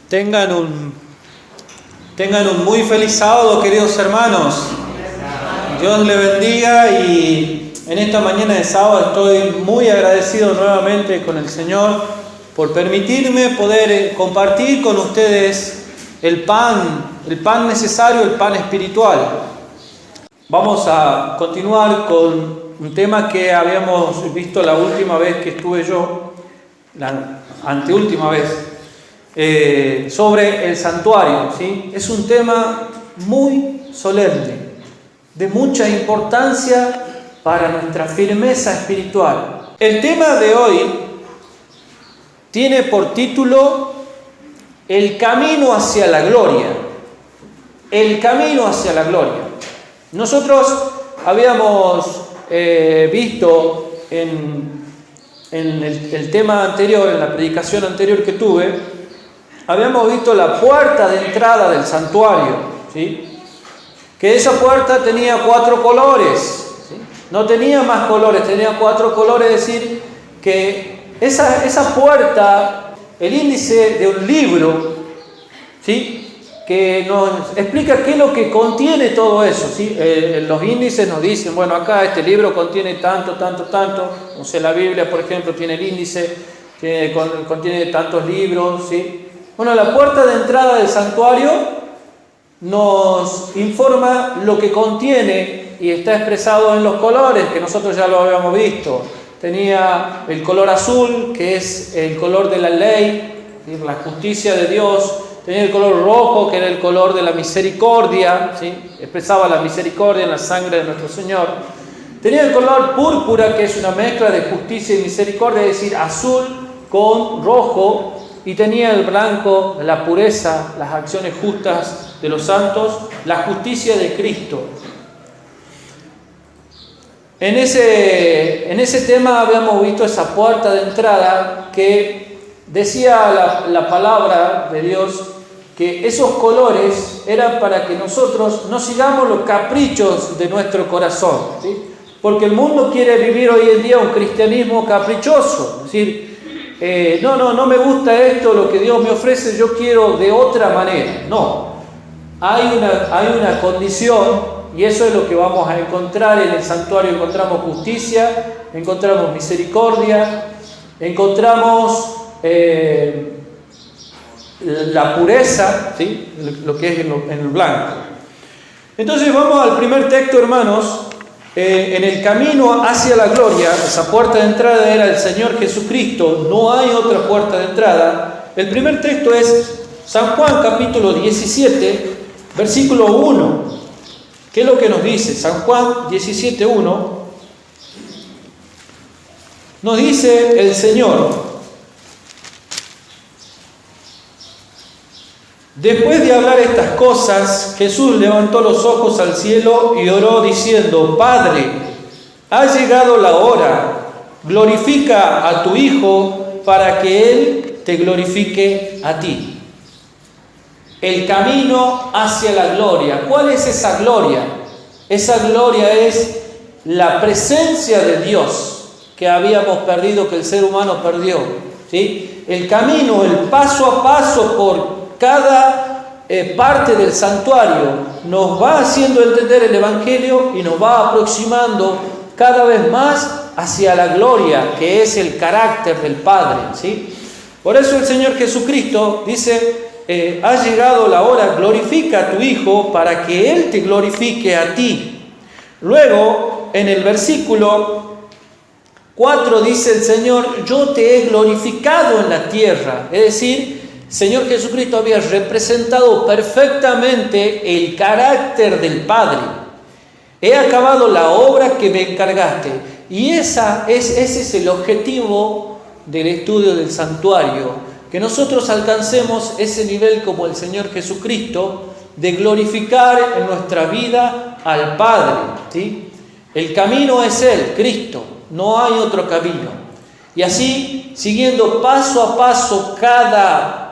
Tengan un muy feliz sábado, queridos hermanos. Dios les bendiga y en esta mañana de sábado estoy muy agradecido nuevamente con el Señor por permitirme poder compartir con ustedes el pan necesario, el pan espiritual. Vamos a continuar con un tema que habíamos visto la última vez que estuve yo, la anteúltima vez, sobre el santuario, ¿sí? Es un tema muy solemne, de mucha importancia para nuestra firmeza espiritual. El tema de hoy tiene por título El camino hacia la gloria. El camino hacia la gloria. Nosotros habíamos visto en el tema anterior, en la predicación anterior que tuve, habíamos visto la puerta de entrada del santuario, ¿sí? Que esa puerta tenía 4 colores, ¿sí? No tenía más colores, tenía 4 colores, es decir, que esa puerta, el índice de un libro, ¿sí? Que nos explica qué es lo que contiene todo eso, ¿sí? Los índices nos dicen, bueno, acá este libro contiene tanto, no sé, la Biblia, por ejemplo, tiene el índice, contiene tantos libros, ¿sí? Bueno, la puerta de entrada del santuario nos informa lo que contiene y está expresado en los colores, que nosotros ya lo habíamos visto. Tenía el color azul, que es el color de la ley, la justicia de Dios. Tenía el color rojo, que era el color de la misericordia, ¿sí? Expresaba la misericordia en la sangre de nuestro Señor. Tenía el color púrpura, que es una mezcla de justicia y misericordia, es decir, azul con rojo. Y tenía el blanco, la pureza, las acciones justas de los santos, la justicia de Cristo. En ese tema habíamos visto esa puerta de entrada que decía la palabra de Dios que esos colores eran para que nosotros no sigamos los caprichos de nuestro corazón, ¿sí? Porque el mundo quiere vivir hoy en día un cristianismo caprichoso, es decir, no me gusta esto, lo que Dios me ofrece, yo quiero de otra manera. No, hay una condición y eso es lo que vamos a encontrar en el santuario. Encontramos justicia, encontramos misericordia, encontramos la pureza, ¿sí? Lo que es en el blanco. Entonces vamos al primer texto, hermanos. En el camino hacia la gloria, esa puerta de entrada era el Señor Jesucristo, no hay otra puerta de entrada. El primer texto es San Juan capítulo 17, versículo 1. ¿Qué es lo que nos dice? San Juan 17, 1. Nos dice el Señor: después de hablar estas cosas, Jesús levantó los ojos al cielo y oró diciendo: Padre, ha llegado la hora, glorifica a tu Hijo para que Él te glorifique a ti. El camino hacia la gloria. ¿Cuál es esa gloria? Esa gloria es la presencia de Dios que habíamos perdido, que el ser humano perdió, ¿sí? El camino, el paso a paso por cada parte del santuario nos va haciendo entender el Evangelio y nos va aproximando cada vez más hacia la gloria, que es el carácter del Padre, ¿sí? Por eso el Señor Jesucristo dice: ha llegado la hora, glorifica a tu Hijo para que Él te glorifique a ti. Luego, en el versículo 4 dice el Señor: yo te he glorificado en la tierra. Es decir, Señor Jesucristo había representado perfectamente el carácter del Padre. He acabado la obra que me encargaste. Y ese es el objetivo del estudio del santuario, que nosotros alcancemos ese nivel como el Señor Jesucristo, de glorificar en nuestra vida al Padre, ¿sí? El camino es Él, Cristo, no hay otro camino. Y así, siguiendo paso a paso cada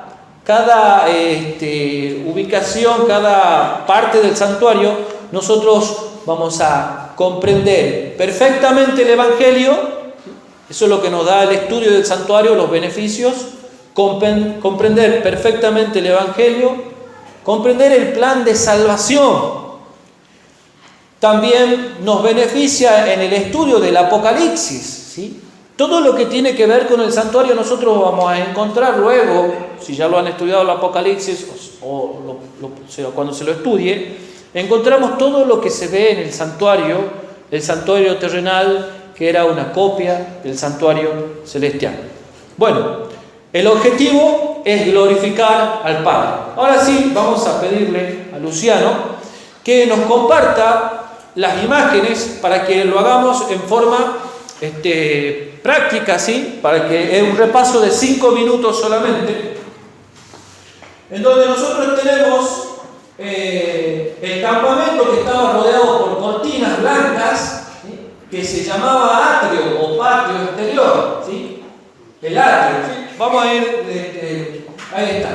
ubicación, cada parte del santuario, nosotros vamos a comprender perfectamente el Evangelio. Eso es lo que nos da el estudio del santuario, los beneficios. comprender perfectamente el Evangelio, comprender el plan de salvación. También nos beneficia en el estudio del Apocalipsis, ¿sí? Todo lo que tiene que ver con el santuario nosotros vamos a encontrar luego, si ya lo han estudiado el Apocalipsis o cuando se lo estudie, encontramos todo lo que se ve en el santuario terrenal, que era una copia del santuario celestial. Bueno, el objetivo es glorificar al Padre. Ahora sí, vamos a pedirle a Luciano que nos comparta las imágenes para que lo hagamos en forma práctica, ¿sí? Para que es un repaso de 5 minutos solamente, en donde nosotros tenemos el campamento que estaba rodeado por cortinas blancas, ¿sí? Que se llamaba atrio o patio exterior, ¿sí? El atrio, ¿sí? Vamos a ir, ahí está.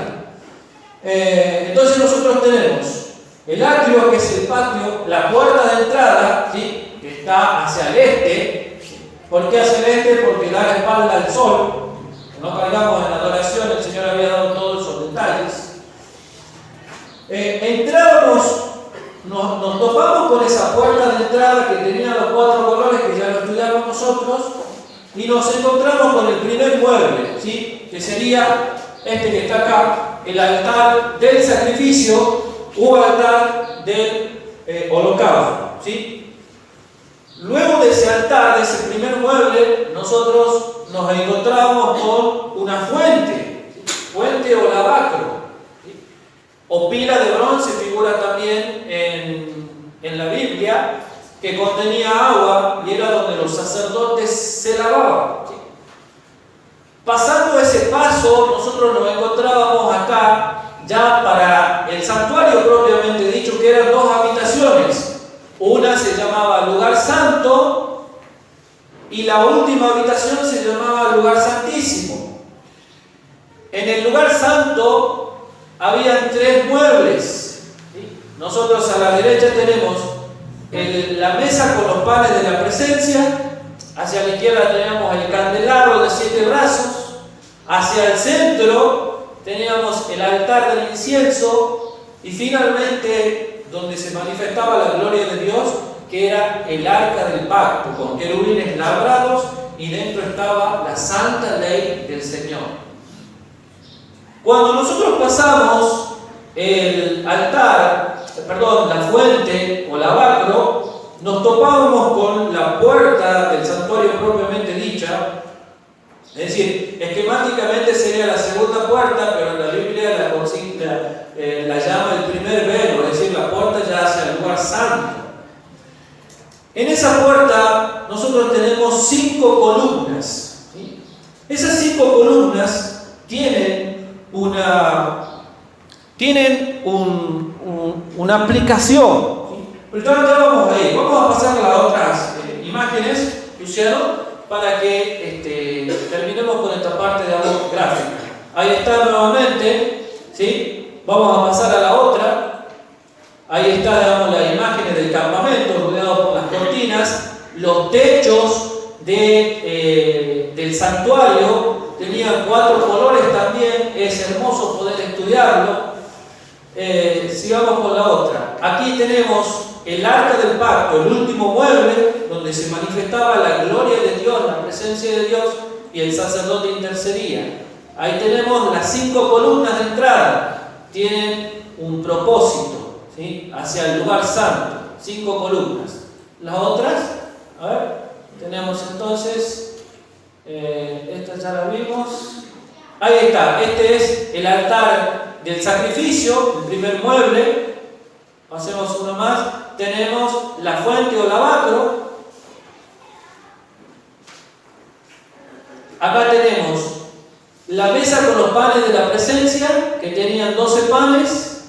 Entonces nosotros tenemos el atrio, que es el patio, la puerta de entrada, ¿sí? Que está hacia el este. ¿Por qué hacia el este? Porque da la espalda al sol. Que no caigamos en la adoración, el Señor había dado todos esos detalles. Entrábamos, nos topamos con esa puerta de entrada que tenía los 4 colores que ya lo estudiamos nosotros, y nos encontramos con el primer mueble, ¿sí? Que sería este que está acá, el altar del sacrificio o altar del holocausto, ¿sí? Luego de ese altar, de ese primer mueble, nosotros nos encontramos con una fuente, ¿sí? Fuente o lavacro, ¿sí? O pila de bronce, figura también en la Biblia, que contenía agua y era donde los sacerdotes se lavaban, ¿sí? Pasando ese paso, nosotros nos encontrábamos acá ya para el santuario propiamente dicho, que eran 2 habitaciones. Una se llamaba lugar santo y la última habitación se llamaba lugar santísimo. En el lugar santo habían 3 muebles, ¿sí? Nosotros a la derecha tenemos la mesa con los panes de la presencia, hacia la izquierda teníamos el candelabro de 7 brazos, hacia el centro teníamos el altar del incienso y finalmente donde se manifestaba la gloria de Dios, que era el arca del pacto, con querubines labrados, y dentro estaba la santa ley del Señor. Cuando nosotros pasamos el altar, la fuente o lavacro, nos topábamos con la puerta del santuario propiamente dicha. Es decir, esquemáticamente sería la segunda puerta, pero en la Biblia la llama el primer velo, es decir, la puerta ya hacia el lugar santo. En esa puerta nosotros tenemos 5 columnas, ¿sí? Esas 5 columnas tienen una aplicación, ¿sí? Pero ya vamos ahí. Vamos a pasar a las otras imágenes, Luciano, para que terminemos con esta parte de la gráfica. Ahí está nuevamente, ¿sí? Vamos a pasar a la otra. Ahí está, digamos, las imágenes del campamento rodeado por las cortinas. Los techos del santuario tenían 4 colores también. Es hermoso poder estudiarlo. Sigamos con la otra. Aquí tenemos el arca del pacto, el último mueble donde se manifestaba la gloria de Dios, la presencia de Dios, y el sacerdote intercedía. Ahí tenemos las 5 columnas de entrada. Tienen un propósito, ¿sí? Hacia el lugar santo. 5 columnas. Las otras, a ver, tenemos entonces, esta ya la vimos. Ahí está, este es el altar del sacrificio, el primer mueble. Hacemos uno más. Tenemos la fuente o lavacro. Acá tenemos la mesa con los panes de la presencia, que tenían 12 panes,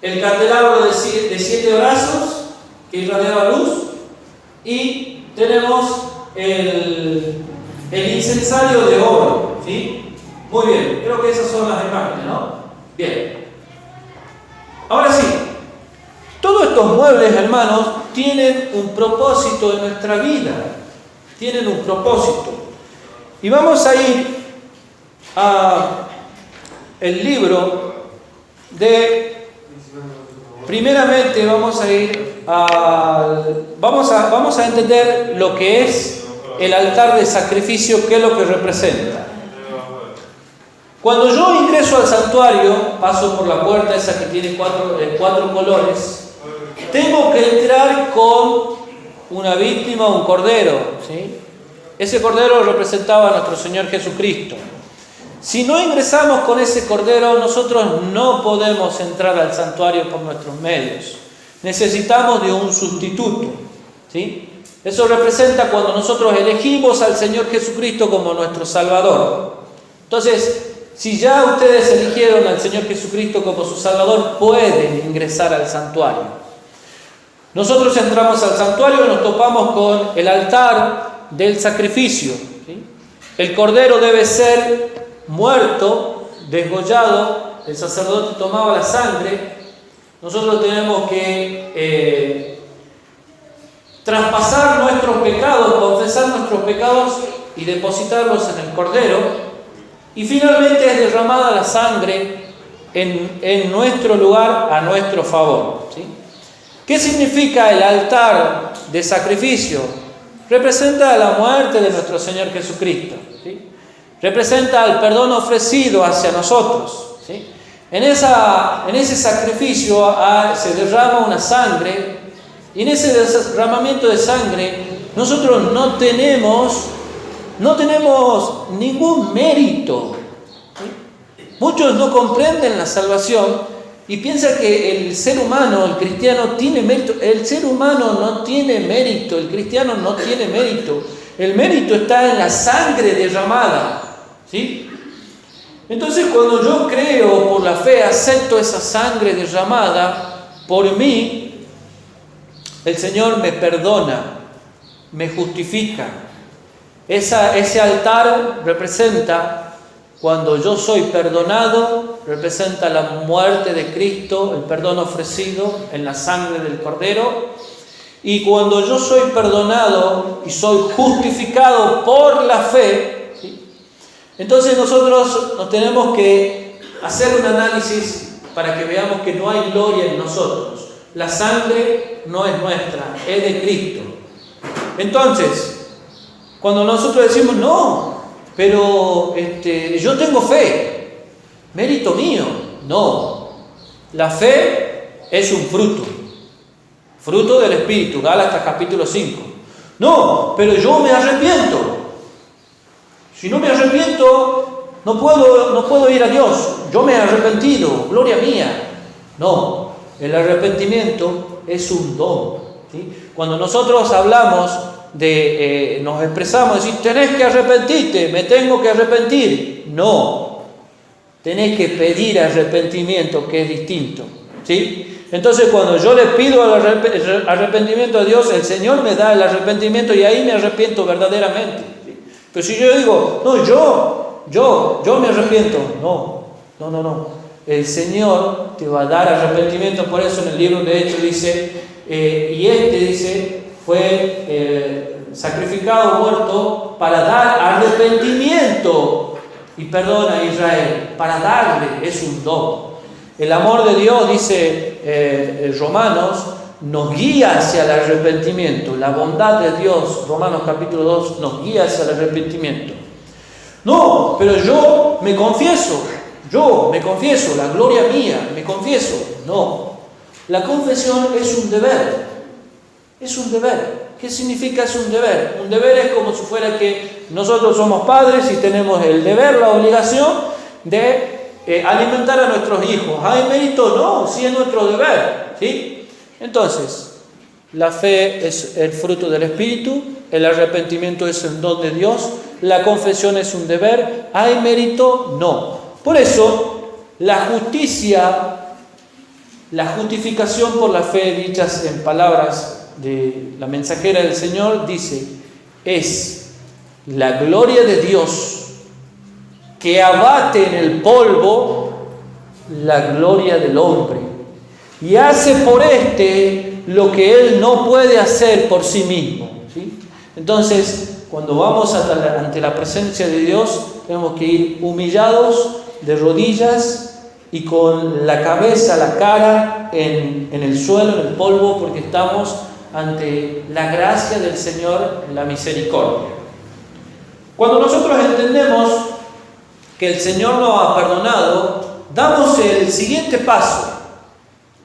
el candelabro de 7 brazos, que irradiaba luz, y tenemos el incensario de oro, ¿sí? Muy bien, creo que esas son las imágenes, ¿no? Bien. Ahora sí, todos estos muebles, hermanos, tienen un propósito en nuestra vida, tienen un propósito. Y vamos a ir a el libro de... Primeramente vamos a entender lo que es el altar de sacrificio, qué es lo que representa. Cuando yo ingreso al santuario, paso por la puerta esa que tiene cuatro colores, tengo que entrar con una víctima, un cordero, ¿sí? Ese cordero representaba a nuestro Señor Jesucristo. Si no ingresamos con ese cordero, nosotros no podemos entrar al santuario por nuestros medios. Necesitamos de un sustituto, ¿sí? Eso representa cuando nosotros elegimos al Señor Jesucristo como nuestro Salvador. Entonces, si ya ustedes eligieron al Señor Jesucristo como su Salvador, pueden ingresar al santuario. Nosotros entramos al santuario y nos topamos con el altar del sacrificio, ¿sí? El cordero debe ser muerto, desgollado, el sacerdote tomaba la sangre. Nosotros tenemos que traspasar nuestros pecados, confesar nuestros pecados y depositarlos en el cordero. Y finalmente es derramada la sangre en nuestro lugar a nuestro favor, ¿sí? ¿Qué significa el altar de sacrificio? Representa la muerte de nuestro Señor Jesucristo, ¿sí? Representa el perdón ofrecido hacia nosotros, ¿sí? En ese sacrificio se derrama una sangre, y en ese derramamiento de sangre nosotros no tenemos ningún mérito, ¿sí? Muchos no comprenden la salvación y piensan que el ser humano, el cristiano, tiene mérito. El ser humano no tiene mérito, el cristiano no tiene mérito. El mérito está en la sangre derramada, ¿sí? Entonces, cuando yo creo por la fe, acepto esa sangre derramada por mí, el Señor me perdona, me justifica. Ese altar representa, cuando yo soy perdonado, representa la muerte de Cristo, el perdón ofrecido en la sangre del Cordero. Y cuando yo soy perdonado y soy justificado por la fe, ¿sí? Entonces nosotros nos tenemos que hacer un análisis para que veamos que no hay gloria en nosotros. La sangre no es nuestra, es de Cristo. Entonces, cuando nosotros decimos, no, pero yo tengo fe, mérito mío, no. La fe es un fruto del Espíritu, Gálatas capítulo 5. No, pero yo me arrepiento. Si no me arrepiento, no puedo ir a Dios. Yo me he arrepentido, gloria mía. No, el arrepentimiento es un don, ¿sí? Cuando nosotros hablamos nos expresamos, decir, tenés que arrepentirte, me tengo que arrepentir. No, tenés que pedir arrepentimiento, que es distinto, ¿sí? Entonces, cuando yo le pido el arrepentimiento a Dios, el Señor me da el arrepentimiento y ahí me arrepiento verdaderamente, ¿sí? Pero si yo digo, no, yo me arrepiento, no. El Señor te va a dar arrepentimiento. Por eso en el libro de Hechos dice, dice, fue sacrificado, muerto, para dar arrepentimiento y perdón a Israel. Para darle, es un don. El amor de Dios, dice Romanos, nos guía hacia el arrepentimiento. La bondad de Dios, Romanos capítulo 2, nos guía hacia el arrepentimiento. No, pero yo me confieso, la gloria mía, me confieso. No, la confesión es un deber. Es un deber. ¿Qué significa es un deber? Un deber es como si fuera que nosotros somos padres y tenemos el deber, la obligación de alimentar a nuestros hijos. ¿Hay mérito? No, sí es nuestro deber, ¿sí? Entonces, la fe es el fruto del Espíritu, el arrepentimiento es el don de Dios, la confesión es un deber. ¿Hay mérito? No. Por eso, la justificación por la fe, dichas en palabras de la mensajera del Señor, dice, es la gloria de Dios que abate en el polvo la gloria del hombre y hace por lo que él no puede hacer por sí mismo, ¿sí? Entonces, cuando vamos ante la presencia de Dios, tenemos que ir humillados de rodillas y con la cabeza, la cara en el suelo, en el polvo, porque estamos ante la gracia del Señor, la misericordia. Cuando nosotros entendemos que el Señor nos ha perdonado, damos el siguiente paso.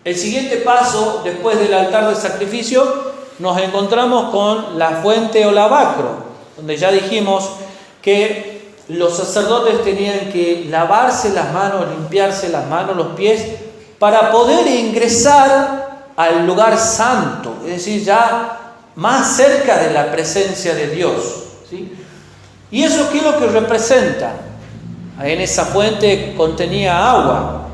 El siguiente paso, después del altar de sacrificio, nos encontramos con la fuente o lavacro, donde ya dijimos que los sacerdotes tenían que lavarse las manos, limpiarse las manos, los pies, para poder ingresar al lugar santo, es decir, ya más cerca de la presencia de Dios, ¿sí? ¿Y eso qué es lo que representa? En esa fuente contenía agua.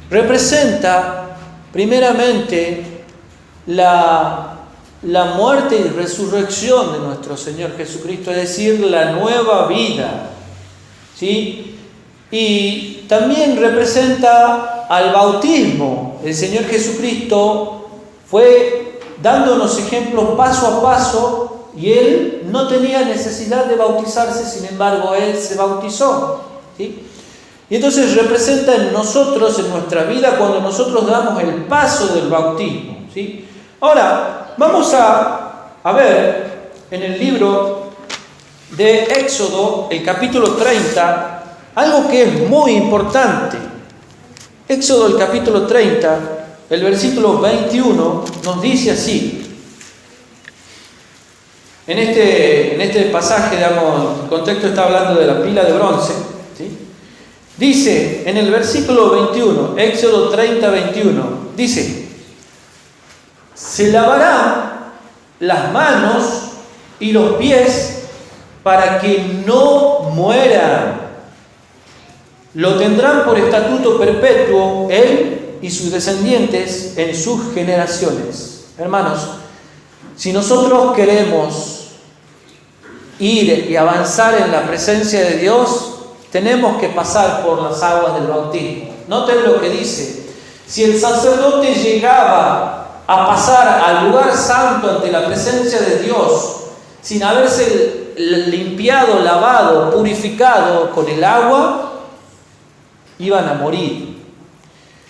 Representa primeramente la muerte y resurrección de nuestro Señor Jesucristo, es decir, la nueva vida, ¿sí? Y también representa al bautismo. El Señor Jesucristo fue dándonos ejemplos paso a paso y Él no tenía necesidad de bautizarse, sin embargo, Él se bautizó, ¿sí? Y entonces representa en nosotros, en nuestra vida, cuando nosotros damos el paso del bautismo, ¿sí? Ahora, vamos a ver en el libro de Éxodo, el capítulo 30, algo que es muy importante. Éxodo, el capítulo 30, el versículo 21, nos dice así. En este pasaje, digamos, el contexto está hablando de la pila de bronce, ¿sí? Dice en el versículo 21, Éxodo 30, 21, dice: se lavarán las manos y los pies para que no mueran. Lo tendrán por estatuto perpetuo él y sus descendientes en sus generaciones. Hermanos, si nosotros queremos ir y avanzar en la presencia de Dios, tenemos que pasar por las aguas del bautismo. Noten lo que dice: si el sacerdote llegaba a pasar al lugar santo ante la presencia de Dios sin haberse limpiado, lavado, purificado con el agua, iban a morir.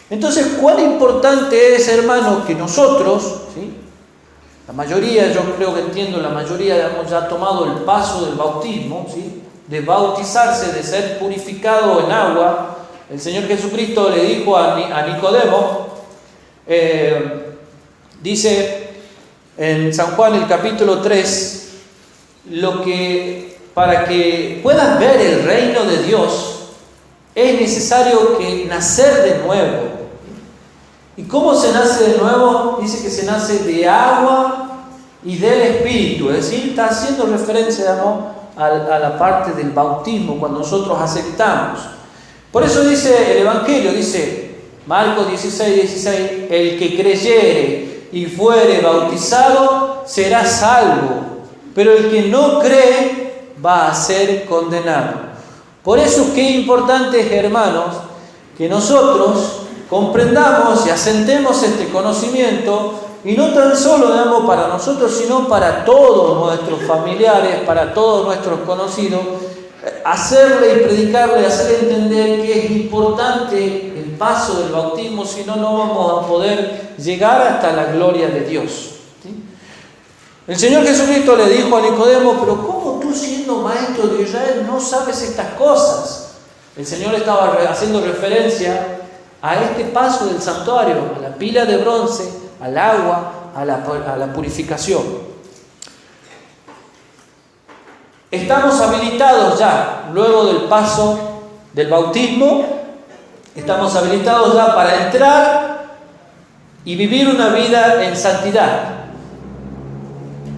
Entonces, cuán importante es, hermanos, que nosotros, ¿sí? La mayoría, yo creo que entiendo, la mayoría hemos ya tomado el paso del bautismo, ¿sí? De bautizarse, de ser purificado en agua. El Señor Jesucristo le dijo a Nicodemo, dice en San Juan el capítulo 3, para que puedas ver el reino de Dios es necesario que nacer de nuevo. ¿Y cómo se nace de nuevo? Dice que se nace de agua y del Espíritu. Es decir, está haciendo referencia, digamos, a la parte del bautismo, cuando nosotros aceptamos. Por eso dice el Evangelio, dice Marcos 16, 16, el que creyere y fuere bautizado será salvo, pero el que no cree va a ser condenado. Por eso qué importante es, hermanos, que nosotros comprendamos y asentemos este conocimiento, y no tan solo, digamos, para nosotros, sino para todos nuestros familiares, para todos nuestros conocidos, hacerle y predicarle, hacerle entender que es importante el paso del bautismo, si no, no vamos a poder llegar hasta la gloria de Dios, ¿sí? El Señor Jesucristo le dijo a Nicodemo: pero ¿cómo tú, siendo maestro de Israel, no sabes estas cosas? El Señor estaba haciendo referencia a este paso del santuario, a la pila de bronce, al agua, a la purificación. Estamos habilitados ya, luego del paso del bautismo, estamos habilitados ya para entrar y vivir una vida en santidad.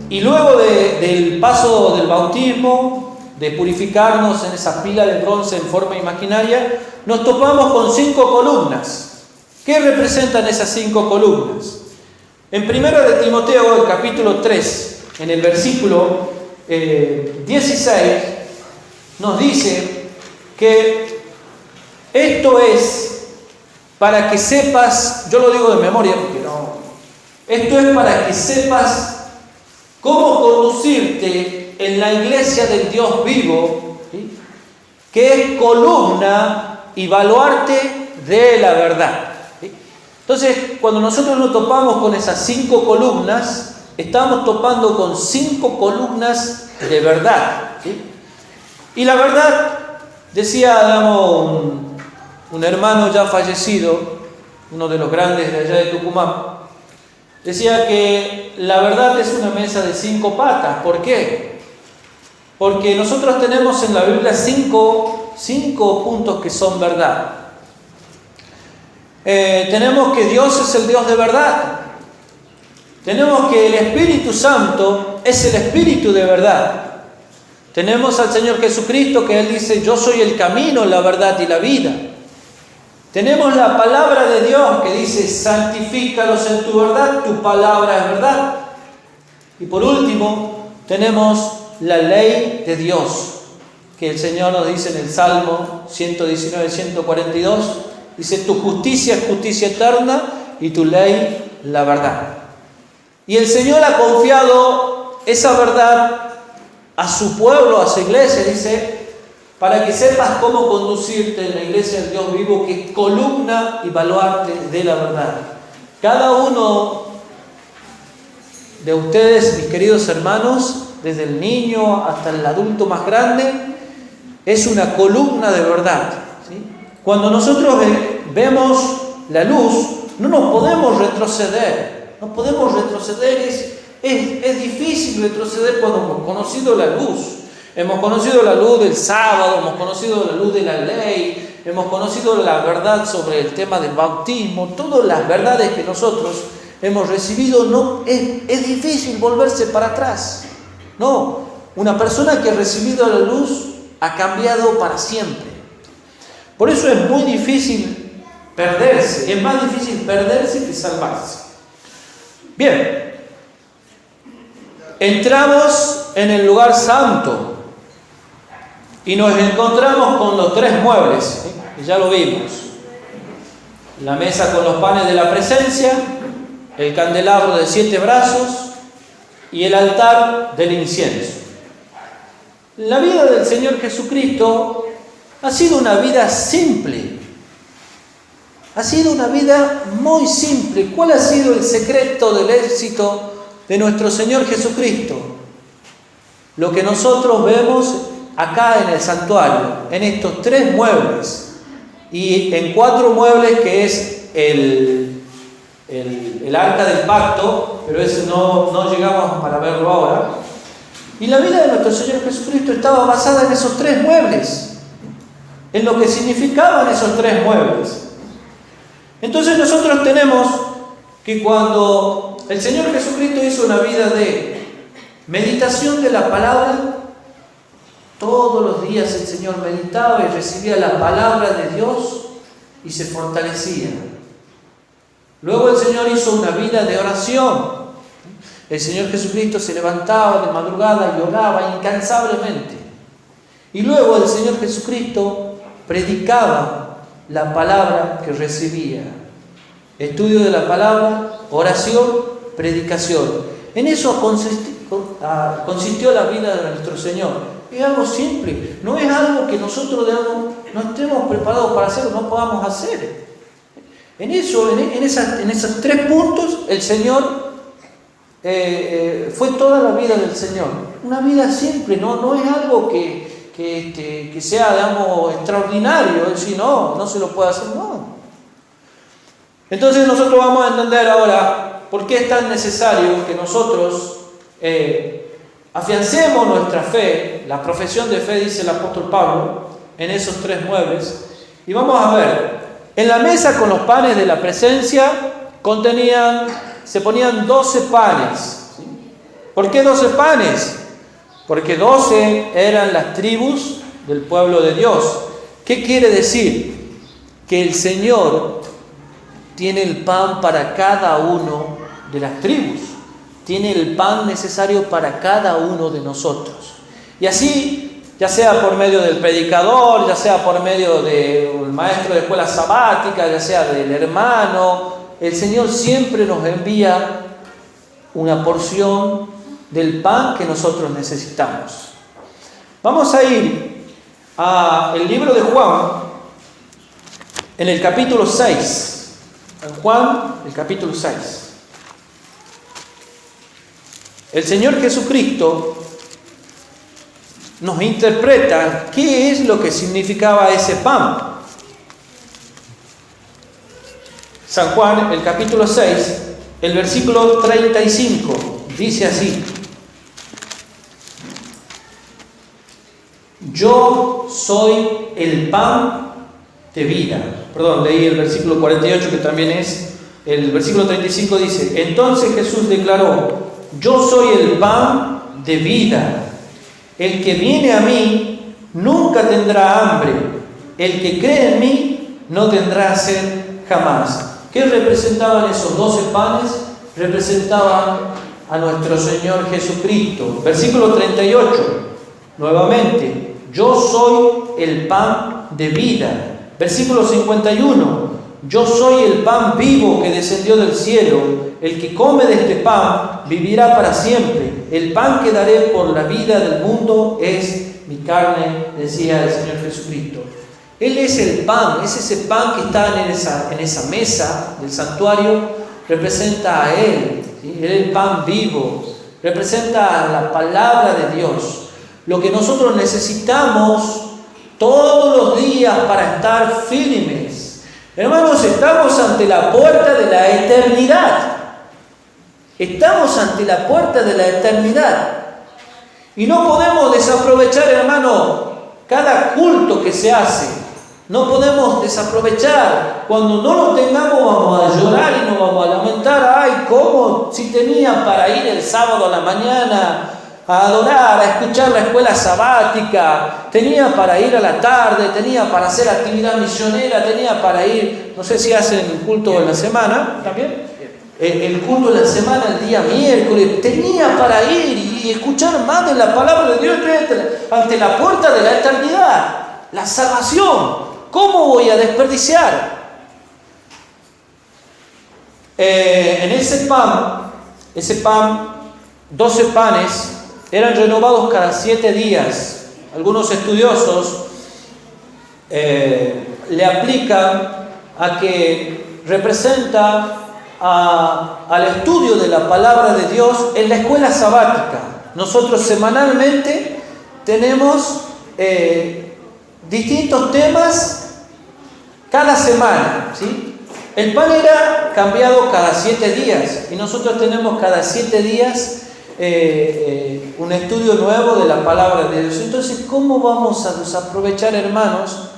Y luego del paso del bautismo, de purificarnos en esa pila de bronce en forma imaginaria, nos topamos con 5 columnas. ¿Qué representan esas 5 columnas? En 1 de Timoteo, el capítulo 3, en el versículo 16, nos dice que esto es para que sepas, yo lo digo de memoria porque no, esto es para que sepas cómo conducirte en la iglesia del Dios vivo, ¿sí? Que es columna y baluarte de la verdad. ¿Sí? Entonces, cuando nosotros nos topamos con esas 5 columnas, estamos topando con 5 columnas de verdad. ¿Sí? Y la verdad, decía un hermano ya fallecido, uno de los grandes de allá de Tucumán, decía que la verdad es una mesa de 5 patas. ¿Por qué? Porque nosotros tenemos en la Biblia 5 puntos que son verdad. Tenemos que Dios es el Dios de verdad. Tenemos que el Espíritu Santo es el Espíritu de verdad. Tenemos al Señor Jesucristo que Él dice, yo soy el camino, la verdad y la vida. Tenemos la palabra de Dios que dice, santifícalos en tu verdad, tu palabra es verdad. Y por último, tenemos la ley de Dios, que el Señor nos dice en el Salmo 119, 142, dice, tu justicia es justicia eterna y tu ley la verdad. Y el Señor ha confiado esa verdad a su pueblo, a su iglesia, dice, para que sepas cómo conducirte en la iglesia del Dios vivo, que es columna y baluarte de la verdad. Cada uno de ustedes, mis queridos hermanos, desde el niño hasta el adulto más grande, es una columna de verdad. ¿Sí? Cuando nosotros vemos la luz, no nos podemos retroceder. No podemos retroceder. Es difícil retroceder cuando hemos conocido la luz. Hemos conocido la luz del sábado, hemos conocido la luz de la ley, hemos conocido la verdad sobre el tema del bautismo, todas las verdades que nosotros hemos recibido. No, es difícil volverse para atrás. No, una persona que ha recibido la luz ha cambiado para siempre. Por eso es muy difícil perderse, es más difícil perderse que salvarse. Bien, entramos en el lugar santo y nos encontramos con los 3 muebles, ¿sí? Ya lo vimos. La mesa con los panes de la presencia, el candelabro de 7 brazos y el altar del incienso. La vida del Señor Jesucristo ha sido una vida simple. Ha sido una vida muy simple. ¿Cuál ha sido el secreto del éxito de nuestro Señor Jesucristo? Lo que nosotros vemos acá en el santuario, en estos 3 muebles y en 4 muebles que es el arca del pacto, pero ese no llegamos para verlo ahora. Y la vida de nuestro Señor Jesucristo estaba basada en esos 3 muebles, en lo que significaban esos 3 muebles. Entonces nosotros tenemos que cuando el Señor Jesucristo hizo una vida de meditación de la palabra, todos los días el Señor meditaba y recibía la palabra de Dios y se fortalecía. Luego el Señor hizo una vida de oración. El Señor Jesucristo se levantaba de madrugada y oraba incansablemente. Y luego el Señor Jesucristo predicaba la palabra que recibía. Estudio de la palabra, oración, predicación. En eso consistió la vida de nuestro Señor. Es algo simple, no es algo que nosotros no estemos preparados para hacer o no podamos hacer. En eso, en esos 3 puntos, el Señor fue toda la vida del Señor. Una vida simple, no es algo que sea, digamos, extraordinario. Es decir, no se lo puede hacer, no. Entonces nosotros vamos a entender ahora por qué es tan necesario que nosotros afiancemos nuestra fe, la profesión de fe, dice el apóstol Pablo, en esos 3 muebles. Y vamos a ver, en la mesa con los panes de la presencia se ponían 12 panes. ¿Sí? ¿Por qué 12 panes? Porque 12 eran las tribus del pueblo de Dios. ¿Qué quiere decir? Que el Señor tiene el pan para cada uno de las tribus. Tiene el pan necesario para cada uno de nosotros. Y así, ya sea por medio del predicador, ya sea por medio del maestro de escuela sabática, ya sea del hermano, el Señor siempre nos envía una porción del pan que nosotros necesitamos. Vamos a ir al libro de Juan, en el capítulo 6. San Juan, el capítulo 6. El Señor Jesucristo nos interpreta qué es lo que significaba ese pan. San Juan, el capítulo 6, el versículo 35, dice así: yo soy el pan de vida. Perdón, leí el versículo 48, que también es el versículo 35, dice: entonces Jesús declaró: yo soy el pan de vida. El que viene a mí nunca tendrá hambre. El que cree en mí no tendrá sed jamás. ¿Qué representaban esos 12 panes? Representaban a nuestro Señor Jesucristo. Versículo 38, nuevamente: yo soy el pan de vida. Versículo 51: yo soy el pan vivo que descendió del cielo. El que come de este pan vivirá para siempre. El pan que daré por la vida del mundo es mi carne, decía el Señor Jesucristo. Él es el pan, es ese pan que está en esa mesa del santuario, representa a Él, ¿sí? Él es el pan vivo, representa a la palabra de Dios. Lo que nosotros necesitamos todos los días para estar firmes. Hermanos, estamos ante la puerta de la eternidad. Estamos ante la puerta de la eternidad. Y no podemos desaprovechar, hermano, cada culto que se hace. No podemos desaprovechar. Cuando no lo tengamos, vamos a llorar y nos vamos a lamentar. Ay, cómo si tenía para ir el sábado a la mañana a adorar, a escuchar la escuela sabática, tenía para ir a la tarde, tenía para hacer actividad misionera, tenía para ir, no sé si hacen el culto en la semana, ¿también? El culto de la semana, el día miércoles, tenía para ir y escuchar más de la palabra de Dios. Estoy ante la puerta de la eternidad, la salvación. ¿Cómo voy a desperdiciar? En ese pan, 12 panes, eran renovados cada 7 días. Algunos estudiosos le aplican a que representa al estudio de la palabra de Dios en la escuela sabática. Nosotros semanalmente tenemos distintos temas cada semana, ¿sí? El pan era cambiado cada 7 días y nosotros tenemos cada 7 días un estudio nuevo de la palabra de Dios. Entonces, ¿cómo vamos a desaprovechar, hermanos,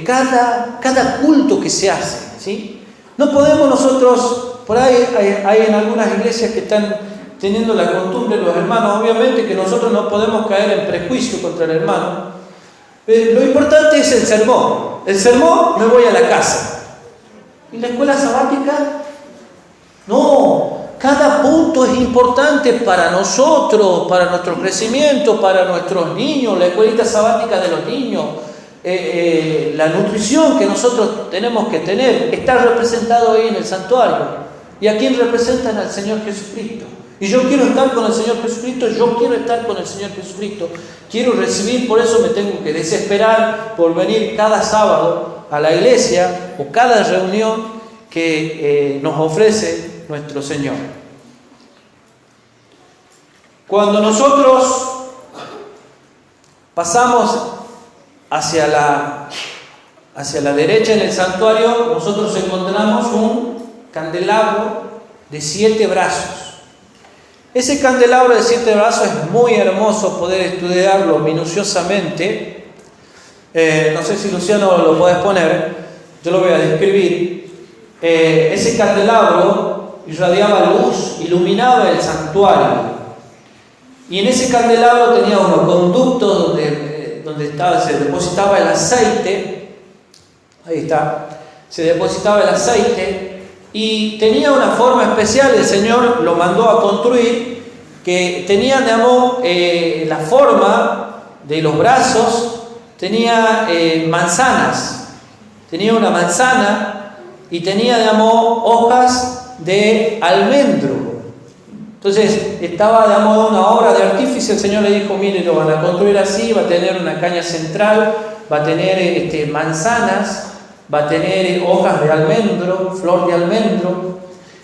cada culto que se hace, ¿sí? No podemos nosotros, por ahí hay en algunas iglesias que están teniendo la costumbre, los hermanos, obviamente que nosotros no podemos caer en prejuicio contra el hermano. Lo importante es el sermón. El sermón, me voy a la casa. ¿Y la escuela sabática? No, cada punto es importante para nosotros, para nuestro crecimiento, para nuestros niños, la escuelita sabática de los niños. La nutrición que nosotros tenemos que tener está representado ahí en el santuario. ¿Y a quién representan? Al Señor Jesucristo. Y yo quiero estar con el Señor Jesucristo, yo quiero estar con el Señor Jesucristo, quiero recibir, por eso me tengo que desesperar por venir cada sábado a la iglesia o cada reunión que nos ofrece nuestro Señor. Cuando nosotros pasamos hacia la derecha en el santuario, nosotros encontramos un candelabro de 7 brazos. Ese candelabro de 7 brazos es muy hermoso poder estudiarlo minuciosamente. No sé si Luciano lo puedes poner, yo lo voy a describir. Ese candelabro irradiaba luz, iluminaba el santuario. Y en ese candelabro tenía unos conductos donde se depositaba el aceite. Ahí está. Se depositaba el aceite. Y tenía una forma especial, el Señor lo mandó a construir, que tenía, digamos, la forma de los brazos, tenía manzanas, tenía una manzana y tenía, digamos, hojas de almendro. Entonces estaba, digamos, una obra de artífice. El Señor le dijo: mire, lo van a construir así, va a tener una caña central, va a tener manzanas va a tener hojas de almendro, flor de almendro.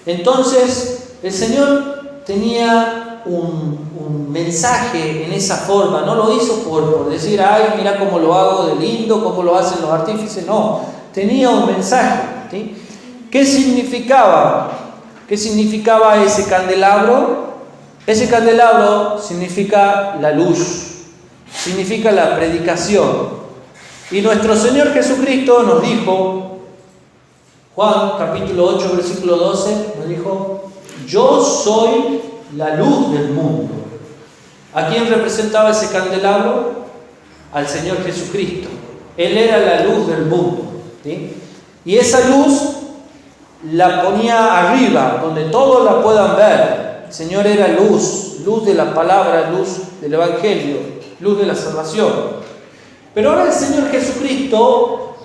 Entonces el Señor tenía un mensaje en esa forma. No lo hizo por decir, ay, mira cómo lo hago de lindo, cómo lo hacen los artífices. No, tenía un mensaje, ¿sí? ¿Qué significaba? ¿Qué significaba ese candelabro? Ese candelabro significa la luz, significa la predicación. Y nuestro Señor Jesucristo nos dijo, Juan capítulo 8, versículo 12, nos dijo, yo soy la luz del mundo. ¿A quién representaba ese candelabro? Al Señor Jesucristo. Él era la luz del mundo, ¿sí? Y esa luz la ponía arriba, donde todos la puedan ver. El Señor era luz, luz de la palabra, luz del Evangelio, luz de la salvación. Pero ahora el Señor Jesucristo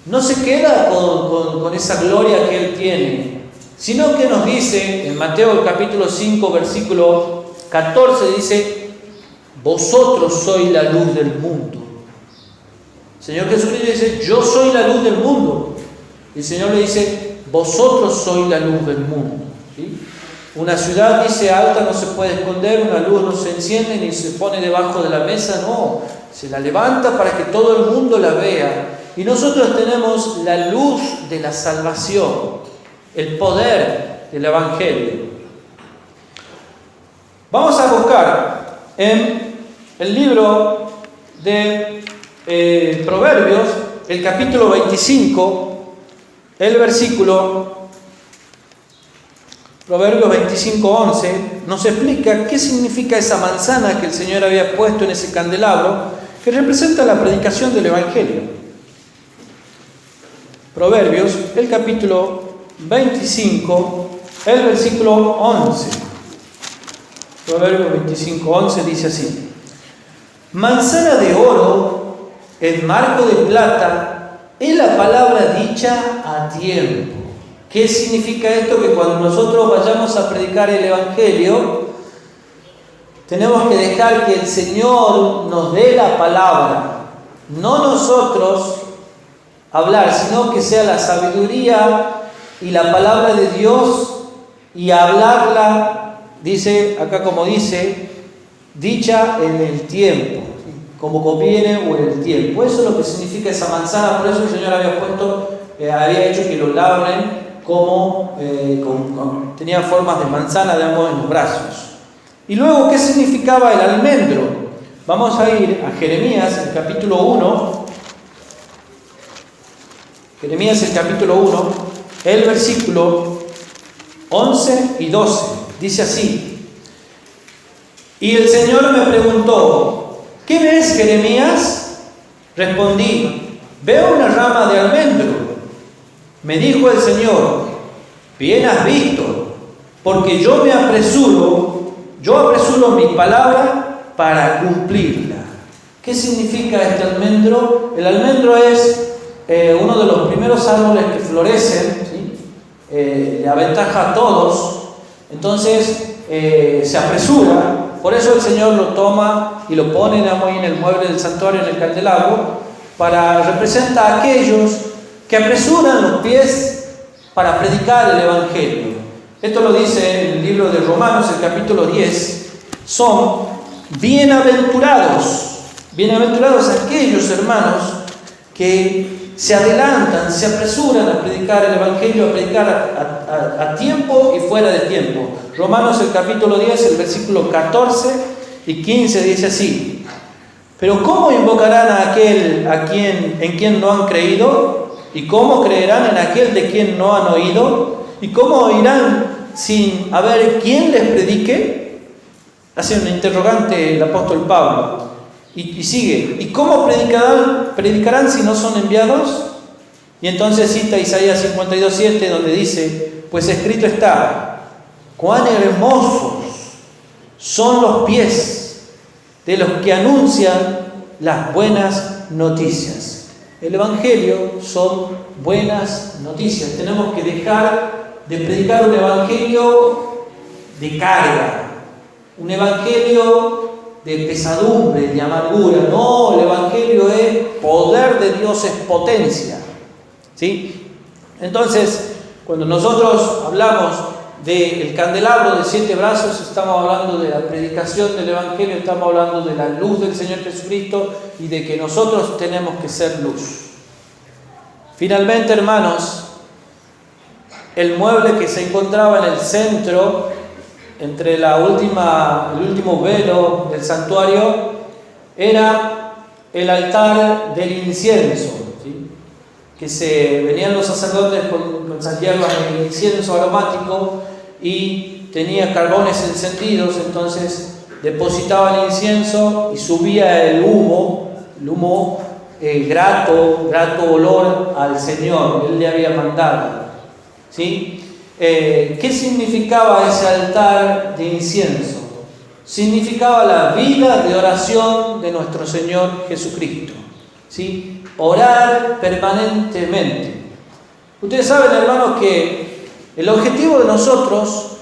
no se queda con esa gloria que Él tiene, sino que nos dice, en Mateo el capítulo 5, versículo 14, dice, vosotros sois la luz del mundo. El Señor Jesucristo dice, yo soy la luz del mundo. Y el Señor le dice, vosotros sois la luz del mundo. ¿Sí? Una ciudad, dice, alta no se puede esconder, una luz no se enciende ni se pone debajo de la mesa, no, se la levanta para que todo el mundo la vea. Y nosotros tenemos la luz de la salvación, el poder del Evangelio. Vamos a buscar en el libro de Proverbios, el capítulo 25, el versículo, Proverbios 25:11, nos explica qué significa esa manzana que el Señor había puesto en ese candelabro, que representa la predicación del Evangelio. Proverbios, el capítulo 25, el versículo 11. Proverbios 25:11 dice así: manzana de oro, el marco de plata, es la palabra dicha a tiempo. ¿Qué significa esto? Que cuando nosotros vayamos a predicar el Evangelio, tenemos que dejar que el Señor nos dé la palabra, no nosotros hablar, sino que sea la sabiduría y la palabra de Dios, y hablarla, dice acá como dice, dicha en el tiempo, como conviene o en el tiempo. Eso es lo que significa esa manzana. Por eso el Señor había hecho que lo labren como tenía formas de manzana de ambos en los brazos. Y luego, ¿qué significaba el almendro? Vamos a ir a Jeremías, el capítulo 1. Jeremías, el capítulo 1, el versículo 11 y 12. Dice así: y el Señor me preguntó, ¿qué ves, Jeremías? Respondí, veo una rama de almendro. Me dijo el Señor, bien has visto, porque yo apresuro mi palabra para cumplirla. ¿Qué significa este almendro? El almendro es uno de los primeros árboles que florecen, ¿sí? Le aventaja a todos, entonces se apresura. Por eso el Señor lo toma y lo pone ahí en el mueble del santuario, en el candelabro, para representar a aquellos que apresuran los pies para predicar el Evangelio. Esto lo dice en el libro de Romanos, el capítulo 10. Son bienaventurados aquellos hermanos que se adelantan, se apresuran a predicar el Evangelio, a predicar a tiempo y fuera de tiempo. Romanos, el capítulo 10, el versículo 14 y 15 dice así: pero ¿cómo invocarán a aquel en quien no han creído? ¿Y cómo creerán en aquel de quien no han oído? ¿Y cómo oirán sin haber quien les predique? Hace un interrogante el apóstol Pablo. Y sigue: ¿y cómo predicarán si no son enviados? Y entonces cita Isaías 52:7, donde dice: pues escrito está, cuán hermosos son los pies de los que anuncian las buenas noticias. El Evangelio son buenas noticias. Tenemos que dejar de predicar un Evangelio de carga, un Evangelio de pesadumbre, de amargura. No, el Evangelio es poder de Dios, es potencia. ¿sí? Entonces, cuando nosotros hablamos del candelabro de 7 brazos, estamos hablando de la predicación del Evangelio, estamos hablando de la luz del Señor Jesucristo y de que nosotros tenemos que ser luz. Finalmente, hermanos, el mueble que se encontraba en el centro, entre el último velo del santuario, era el altar del incienso, ¿sí? Que venían los sacerdotes con esas hierbas de incienso aromático y tenía carbones encendidos, entonces depositaban incienso y subía el humo grato olor al Señor, Él le había mandado, ¿sí? ¿Qué significaba ese altar de incienso? Significaba la vida de oración de nuestro Señor Jesucristo, ¿sí? Orar permanentemente. Ustedes saben, hermanos, que el objetivo de nosotros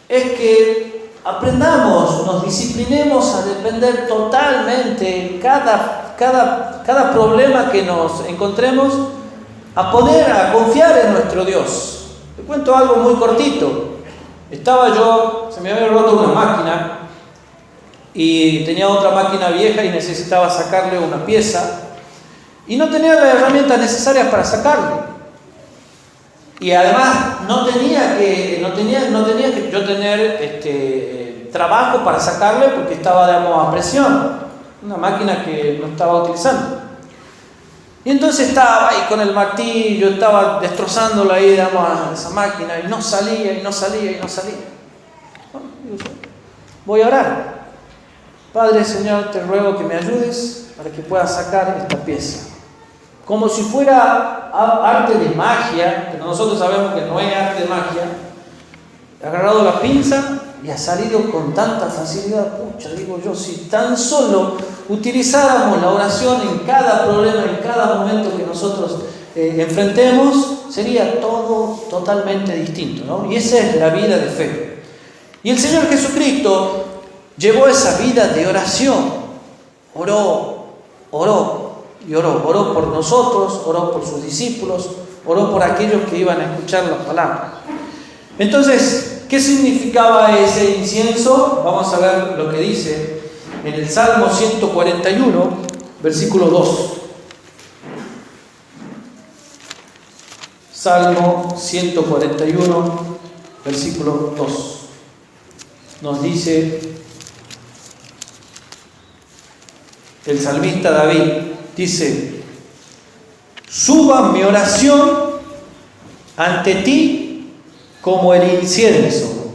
es que aprendamos, nos disciplinemos a depender totalmente cada problema que nos encontremos, a confiar en nuestro Dios. Te cuento algo muy cortito. Se me había roto una máquina y tenía otra máquina vieja y necesitaba sacarle una pieza y no tenía las herramientas necesarias para sacarle. Y además no tenía que yo tener trabajo para sacarle porque estaba, digamos, a presión, una máquina que no estaba utilizando. Y entonces estaba ahí con el martillo, estaba destrozándolo ahí, digamos, a esa máquina, y no salía. Bueno, voy a orar. Padre, Señor, te ruego que me ayudes para que pueda sacar esta pieza. Como si fuera arte de magia, pero nosotros sabemos que no es arte de magia. He agarrado la pinza y ha salido con tanta facilidad. Pucha, digo yo, si tan solo utilizáramos la oración en cada problema, en cada momento que nosotros enfrentemos, sería todo totalmente distinto, ¿no? Y esa es la vida de fe. Y el Señor Jesucristo llevó esa vida de oración. Oró por nosotros, oró por sus discípulos, oró por aquellos que iban a escuchar la palabra. Entonces, ¿qué significaba ese incienso? Vamos a ver lo que dice en el Salmo 141, versículo 2. Salmo 141, versículo 2. Nos dice el salmista David, dice: suba mi oración ante ti como el incienso,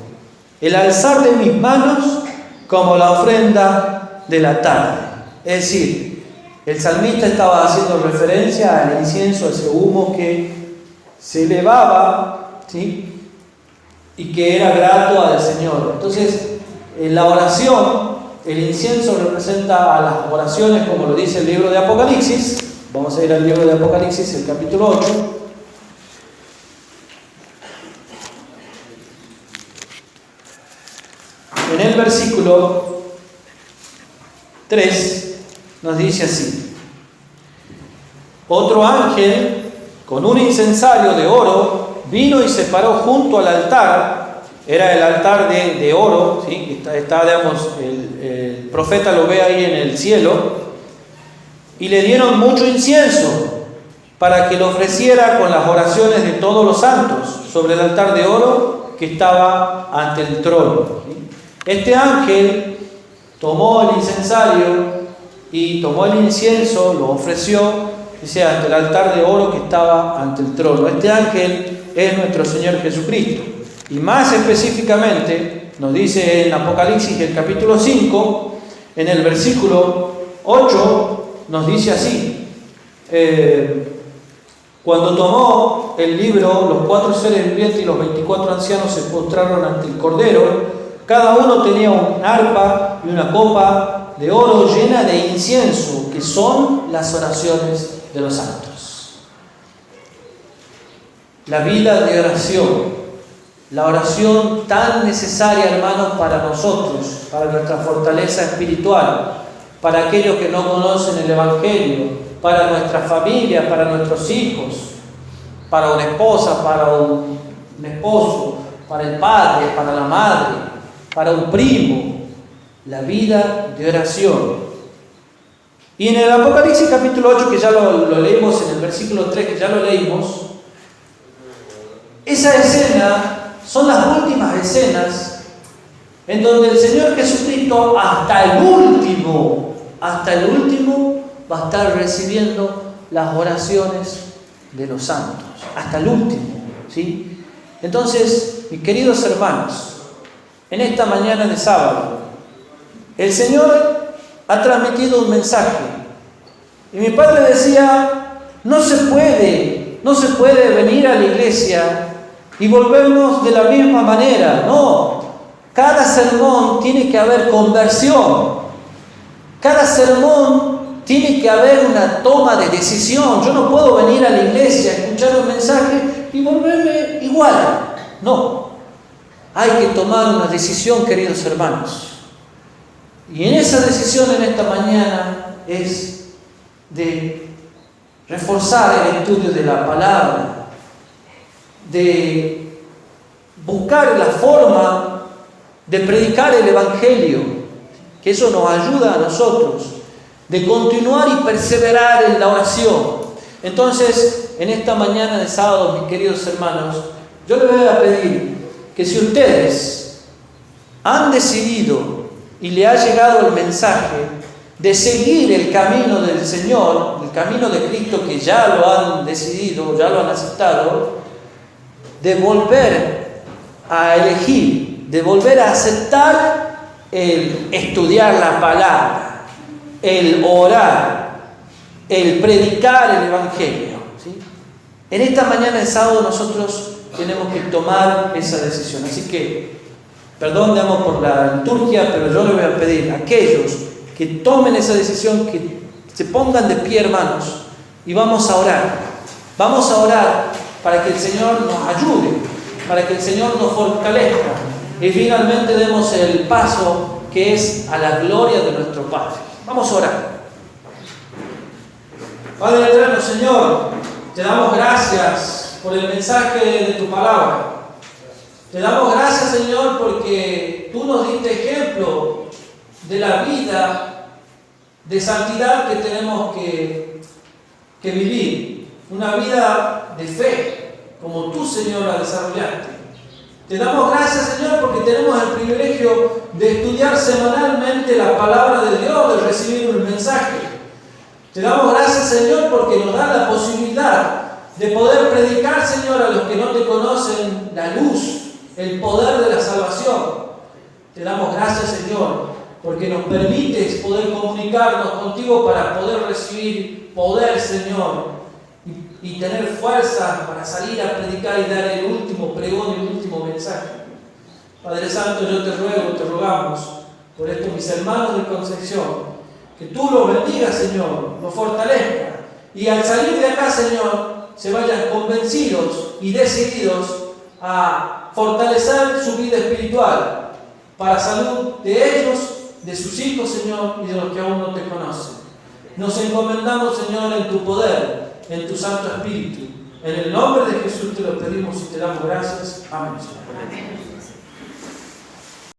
el alzar de mis manos como la ofrenda de la tarde. Es decir, el salmista estaba haciendo referencia al incienso, a ese humo que se elevaba, ¿sí? Y que era grato al Señor. Entonces, la oración, el incienso representa a las oraciones, como lo dice el libro de Apocalipsis. Vamos a ir al libro de Apocalipsis, el capítulo 8. En el versículo 3 nos dice así: otro ángel con un incensario de oro vino y se paró junto al altar. Era el altar de oro, ¿sí? Está, digamos, el profeta lo ve ahí en el cielo, y le dieron mucho incienso para que lo ofreciera con las oraciones de todos los santos sobre el altar de oro que estaba ante el trono, ¿sí? Este ángel tomó el incensario y tomó el incienso, lo ofreció, dice, ante el altar de oro que estaba ante el trono. Este ángel es nuestro Señor Jesucristo. Y más específicamente, nos dice en Apocalipsis, el capítulo 5, en el versículo 8, nos dice así: cuando tomó el libro, los 4 seres vivientes y los 24 ancianos se postraron ante el Cordero. Cada uno tenía un arpa y una copa de oro llena de incienso, que son las oraciones de los santos. La vida de oración, la oración tan necesaria, hermanos, para nosotros, para nuestra fortaleza espiritual, para aquellos que no conocen el Evangelio, para nuestra familia, para nuestros hijos. para una esposa, para un esposo, para el padre, para la madre, para un primo, la vida de oración. Y en el Apocalipsis capítulo 8, que ya lo leímos en el versículo 3, que ya lo leímos, esa escena son las últimas escenas en donde el Señor Jesucristo hasta el último va a estar recibiendo las oraciones de los santos, hasta el último, ¿sí? Entonces, mis queridos hermanos, en esta mañana de sábado, el Señor ha transmitido un mensaje. Y mi padre decía, no se puede venir a la iglesia y volvernos de la misma manera. No, cada sermón tiene que haber conversión. Cada sermón tiene que haber una toma de decisión. Yo no puedo venir a la iglesia, escuchar un mensaje y volverme igual. No, hay que tomar una decisión, queridos hermanos. Y en esa decisión en esta mañana es de reforzar el estudio de la palabra, de buscar la forma de predicar el Evangelio, que eso nos ayuda a nosotros, de continuar y perseverar en la oración. Entonces, en esta mañana de sábado, mis queridos hermanos, yo les voy a pedir que si ustedes han decidido y le ha llegado el mensaje de seguir el camino del Señor, el camino de Cristo, que ya lo han decidido, ya lo han aceptado, de volver a elegir, de volver a aceptar el estudiar la palabra, el orar, el predicar el Evangelio, ¿sí? En esta mañana de sábado nosotros tenemos que tomar esa decisión. Así que, perdón, damos por la liturgia, pero yo les voy a pedir a aquellos que tomen esa decisión, que se pongan de pie, hermanos, y vamos a orar. Vamos a orar para que el Señor nos ayude, para que el Señor nos fortalezca y finalmente demos el paso que es a la gloria de nuestro Padre. Vamos a orar. Padre eterno, Señor, te damos gracias por el mensaje de tu palabra. Te damos gracias, Señor, porque tú nos diste ejemplo de la vida de santidad que tenemos que vivir. Una vida de fe, como tú, Señor, la desarrollaste. Te damos gracias, Señor, porque tenemos el privilegio de estudiar semanalmente la palabra de Dios, de recibir un mensaje. Te damos gracias, Señor, porque nos da la posibilidad de poder predicar, Señor, a los que no te conocen, la luz, el poder de la salvación. Te damos gracias, Señor, porque nos permites poder comunicarnos contigo para poder recibir poder, Señor, y tener fuerza para salir a predicar y dar el último pregón y el último mensaje. Padre Santo, yo te ruego, te rogamos por estos mis hermanos de Concepción, que tú los bendigas, Señor, los fortalezcas, y al salir de acá, Señor, se vayan convencidos y decididos a fortalecer su vida espiritual para salud de ellos, de sus hijos, Señor, y de los que aún no te conocen. Nos encomendamos, Señor, en tu poder, en tu Santo Espíritu. En el nombre de Jesús te lo pedimos y te damos gracias. Amén, Señor.